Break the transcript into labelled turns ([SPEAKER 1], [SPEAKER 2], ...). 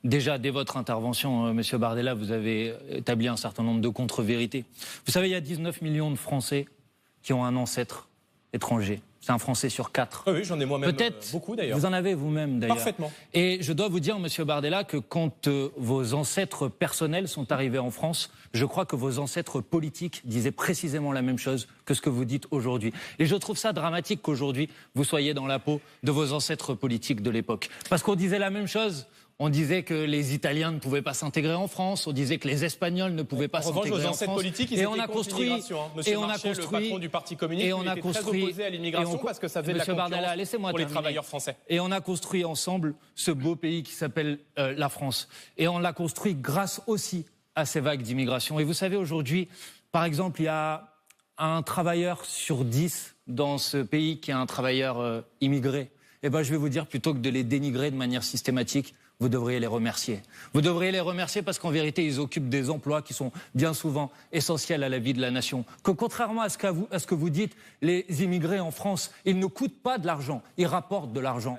[SPEAKER 1] Déjà, dès votre intervention, Monsieur Bardella, vous avez établi un certain nombre de contre-vérités. Vous savez, il y a 19 millions de Français qui ont un ancêtre étranger. C'est un Français sur 4.
[SPEAKER 2] Oui, j'en ai moi-même beaucoup d'ailleurs.
[SPEAKER 1] Vous en avez vous-même d'ailleurs.
[SPEAKER 2] Parfaitement.
[SPEAKER 1] Et je dois vous dire, Monsieur Bardella, que quand vos ancêtres personnels sont arrivés en France, je crois que vos ancêtres politiques disaient précisément la même chose que ce que vous dites aujourd'hui. Et je trouve ça dramatique qu'aujourd'hui, vous soyez dans la peau de vos ancêtres politiques de l'époque. Parce qu'on disait la même chose. On disait que les Italiens ne pouvaient pas s'intégrer en France. On disait que les Espagnols ne pouvaient pas s'intégrer en France.
[SPEAKER 2] Politiques, ils
[SPEAKER 1] et
[SPEAKER 2] étaient
[SPEAKER 1] on a construit,
[SPEAKER 2] Monsieur Marchais, le patron du Parti communiste, il était très opposé à l'immigration parce que ça faisait de la concurrence pour les travailleurs français.
[SPEAKER 1] Et on a construit ensemble ce beau pays qui s'appelle la France. Et on l'a construit grâce aussi à ces vagues d'immigration. Et vous savez, aujourd'hui, par exemple, il y a un travailleur sur 10 dans ce pays qui est un travailleur immigré. Eh ben, je vais vous dire, plutôt que de les dénigrer de manière systématique, vous devriez les remercier. Vous devriez les remercier parce qu'en vérité, ils occupent des emplois qui sont bien souvent essentiels à la vie de la nation. Que contrairement à ce que vous dites, les immigrés en France, ils ne coûtent pas de l'argent, ils rapportent de l'argent.